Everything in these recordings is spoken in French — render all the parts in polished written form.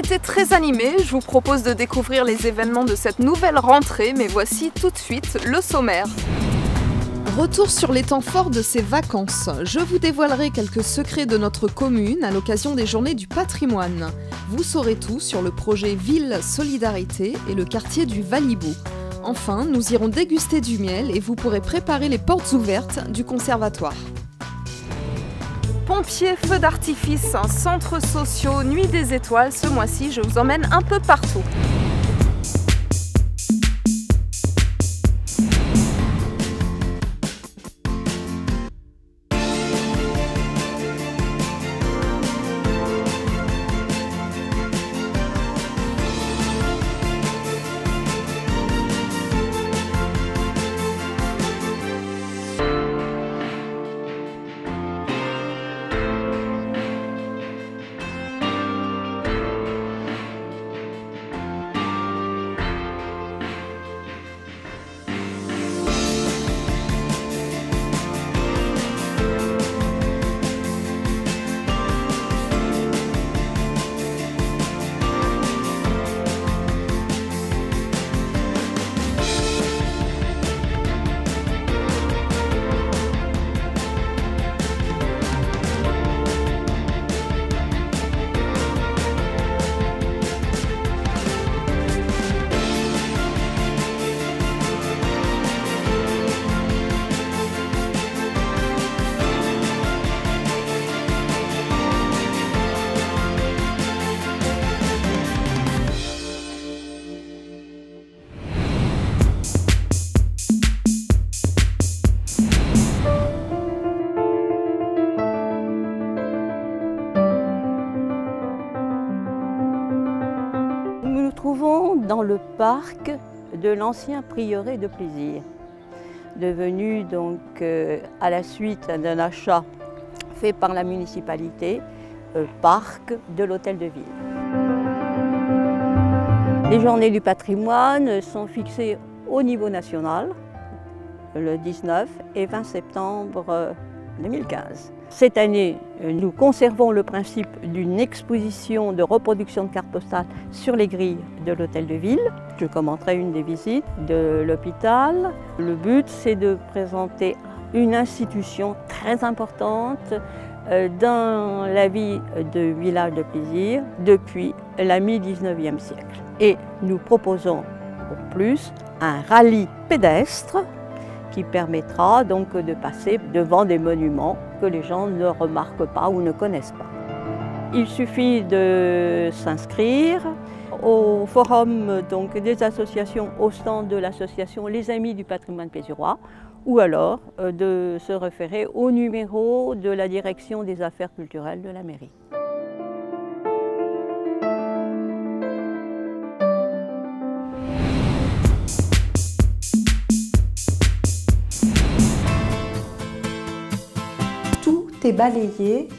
été très animé, je vous propose de découvrir les événements de cette nouvelle rentrée, mais voici tout de suite le sommaire. Retour sur les temps forts de ces vacances. Je vous dévoilerai quelques secrets de notre commune à l'occasion des Journées du patrimoine. Vous saurez tout sur le projet Ville Solidarité et le quartier du Valibou. Enfin, nous irons déguster du miel et vous pourrez préparer les portes ouvertes du conservatoire. Pompiers, feux d'artifice, centres sociaux, nuit des étoiles, ce mois-ci je vous emmène un peu partout. Nous nous trouvons dans le parc de l'ancien prieuré de Plaisir, devenu donc à la suite d'un achat fait par la municipalité, parc de l'hôtel de ville. Les journées du patrimoine sont fixées au niveau national le 19 et 20 septembre 2015. Cette année, nous conservons le principe d'une exposition de reproduction de cartes postales sur les grilles de l'hôtel de ville. Je commenterai une des visites de l'hôpital. Le but, c'est de présenter une institution très importante dans la vie de Village de Plaisir depuis la mi-19e siècle. Et nous proposons en plus un rallye pédestre qui permettra donc de passer devant des monuments que les gens ne remarquent pas ou ne connaissent pas. Il suffit de s'inscrire au forum donc, des associations au stand de l'association Les Amis du patrimoine plaisirois ou alors de se référer au numéro de la direction des affaires culturelles de la mairie. Tout est balayé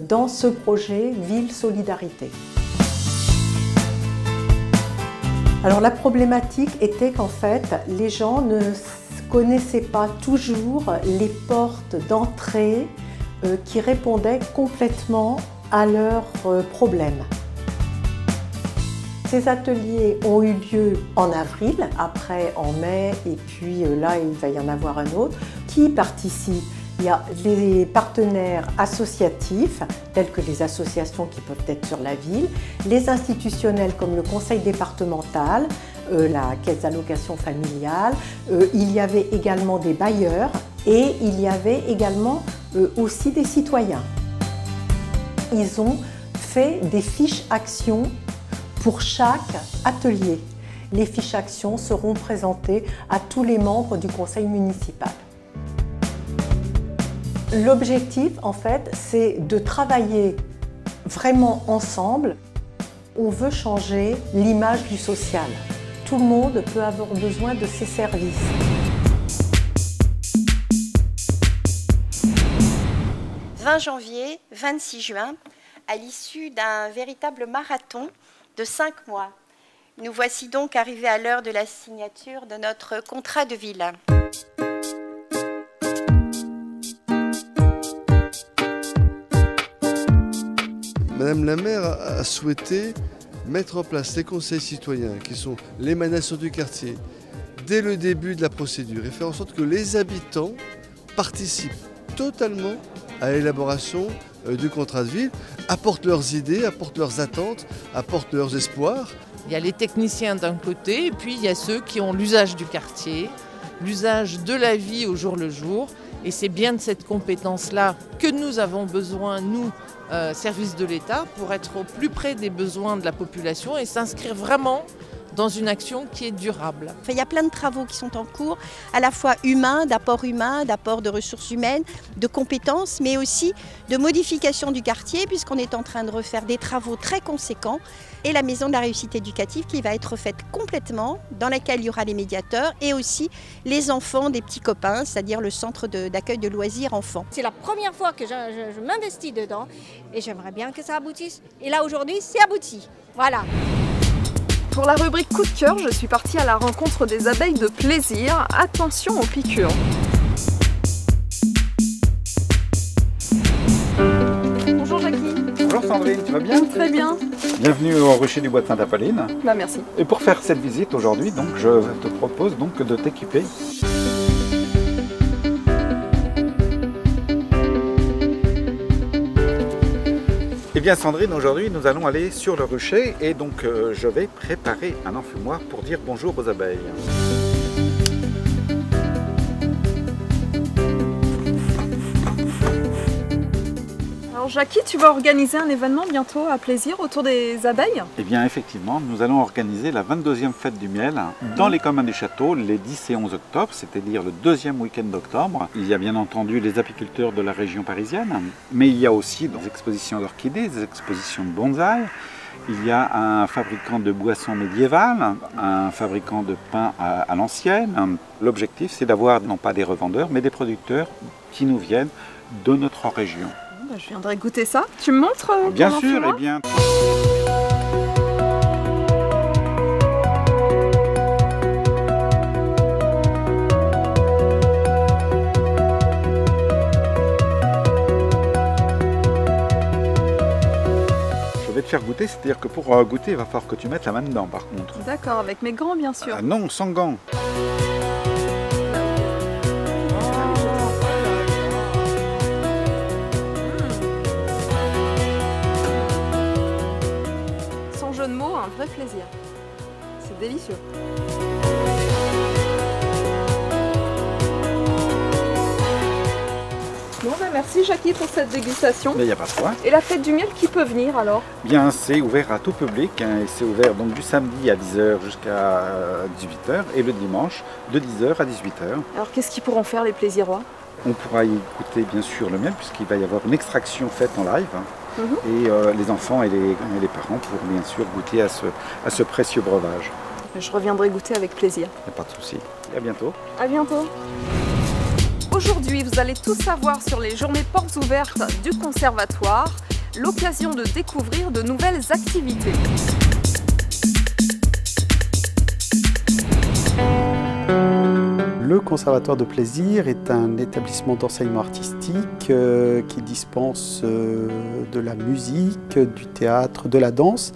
dans ce projet Ville Solidarité. Alors la problématique était qu'en fait, les gens ne connaissaient pas toujours les portes d'entrée qui répondaient complètement à leurs problèmes. Ces ateliers ont eu lieu en avril, après en mai, et puis là il va y en avoir un autre. Qui participe ? Il y a les partenaires associatifs, tels que les associations qui peuvent être sur la ville, les institutionnels comme le conseil départemental, la caisse d'allocation familiale, il y avait également des bailleurs et il y avait également aussi des citoyens. Ils ont fait des fiches actions pour chaque atelier. Les fiches actions seront présentées à tous les membres du conseil municipal. L'objectif, en fait, c'est de travailler vraiment ensemble. On veut changer l'image du social. Tout le monde peut avoir besoin de ces services. « 20 janvier, 26 juin, à l'issue d'un véritable marathon de 5 mois. Nous voici donc arrivés à l'heure de la signature de notre contrat de ville. Madame la maire a souhaité mettre en place les conseils citoyens, qui sont l'émanation du quartier, dès le début de la procédure, et faire en sorte que les habitants participent totalement à l'élaboration du contrat de ville, apportent leurs idées, apportent leurs attentes, apportent leurs espoirs. Il y a les techniciens d'un côté, et puis il y a ceux qui ont l'usage du quartier, l'usage de la vie au jour le jour. Et c'est bien de cette compétence-là que nous avons besoin, nous, services de l'État, pour être au plus près des besoins de la population et s'inscrire vraiment dans une action qui est durable. Enfin, il y a plein de travaux qui sont en cours, à la fois humains, d'apport de ressources humaines, de compétences, mais aussi de modification du quartier, puisqu'on est en train de refaire des travaux très conséquents, et la maison de la réussite éducative qui va être refaite complètement, dans laquelle il y aura les médiateurs et aussi les enfants des petits copains, c'est-à-dire le centre d'accueil de loisirs enfants. C'est la première fois que je m'investis dedans et j'aimerais bien que ça aboutisse. Et là aujourd'hui, c'est abouti. Voilà. Pour la rubrique coup de cœur, je suis partie à la rencontre des abeilles de plaisir. Attention aux piqûres. Bonjour Jackie. Bonjour Sandrine, tu vas bien? Très bien. Bienvenue au rucher du bois de Sainte-Apolline. Bah merci. Et pour faire cette visite aujourd'hui, donc, je te propose donc de t'équiper. Eh bien Sandrine, aujourd'hui nous allons aller sur le rucher et donc je vais préparer un enfumoir pour dire bonjour aux abeilles. Alors Jackie, tu vas organiser un événement bientôt à Plaisir autour des abeilles? Eh bien effectivement, nous allons organiser la 22e fête du miel dans les communs du château les 10 et 11 octobre, c'est-à-dire le deuxième week-end d'octobre. Il y a bien entendu les apiculteurs de la région parisienne, mais il y a aussi des expositions d'orchidées, des expositions de bonsaï. Il y a un fabricant de boissons médiévales, un fabricant de pain à l'ancienne. L'objectif, c'est d'avoir non pas des revendeurs, mais des producteurs qui nous viennent de notre région. Je viendrai goûter ça. Tu me montres Bien sûr, eh bien. Je vais te faire goûter, c'est-à-dire que pour goûter, il va falloir que tu mettes la main dedans par contre. D'accord, avec mes gants bien sûr. Non, sans gants. Un vrai plaisir. C'est délicieux. Bon ben merci Jackie pour cette dégustation. Mais il n'y a pas de quoi. Et la fête du miel, qui peut venir alors? Bien, c'est ouvert à tout public et c'est ouvert donc du samedi à 10h jusqu'à 18h et le dimanche de 10h à 18h. Alors qu'est-ce qu'ils pourront faire les plaisirois? On pourra y goûter bien sûr le miel puisqu'il va y avoir une extraction faite en live. Et les enfants et les parents pourront bien sûr goûter à ce précieux breuvage. Je reviendrai goûter avec plaisir. Il n'y a pas de souci. Et à bientôt. À bientôt. Aujourd'hui, vous allez tout savoir sur les journées portes ouvertes du conservatoire, l'occasion de découvrir de nouvelles activités. Le Conservatoire de Plaisir est un établissement d'enseignement artistique qui dispense de la musique, du théâtre, de la danse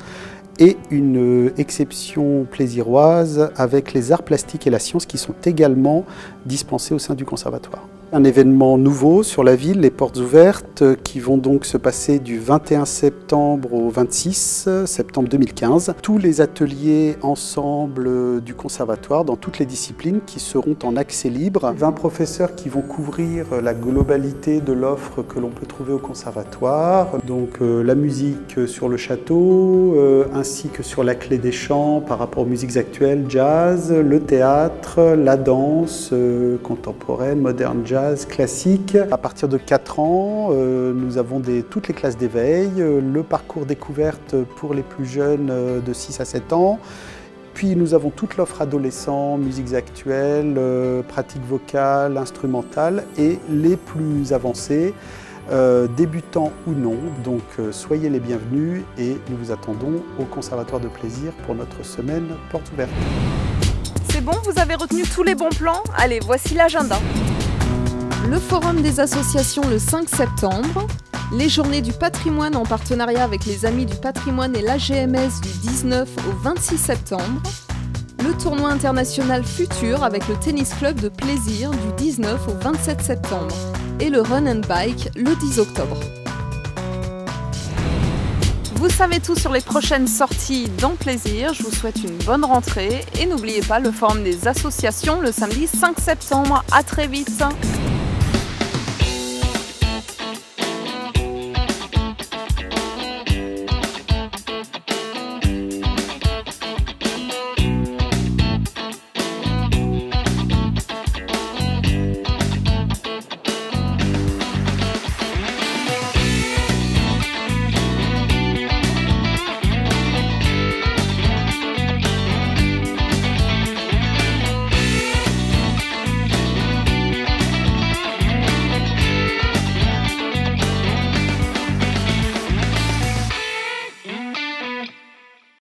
et une exception plaisiroise avec les arts plastiques et la science qui sont également dispensés au sein du Conservatoire. Un événement nouveau sur la ville, les portes ouvertes, qui vont donc se passer du 21 septembre au 26 septembre 2015. Tous les ateliers ensemble du conservatoire dans toutes les disciplines qui seront en accès libre. 20 professeurs qui vont couvrir la globalité de l'offre que l'on peut trouver au conservatoire. Donc la musique sur le château, ainsi que sur la clé des chants par rapport aux musiques actuelles, jazz, le théâtre, la danse contemporaine, moderne, jazz, classique. À partir de 4 ans, nous avons toutes les classes d'éveil, le parcours découverte pour les plus jeunes de 6 à 7 ans. Puis nous avons toute l'offre adolescent, musiques actuelles, pratiques vocales, instrumentales et les plus avancés, débutants ou non. Donc soyez les bienvenus et nous vous attendons au Conservatoire de Plaisir pour notre semaine porte ouverte. C'est bon, vous avez retenu tous les bons plans? Allez, voici l'agenda. Le forum des associations le 5 septembre, Les journées du patrimoine en partenariat avec les Amis du patrimoine et l'AGMS du 19 au 26 septembre. Le tournoi international Futur avec le tennis club de Plaisir du 19 au 27 septembre. Et le Run and Bike le 10 octobre. Vous savez tout sur les prochaines sorties dans Plaisir. Je vous souhaite une bonne rentrée et n'oubliez pas le forum des associations le samedi 5 septembre. À très vite.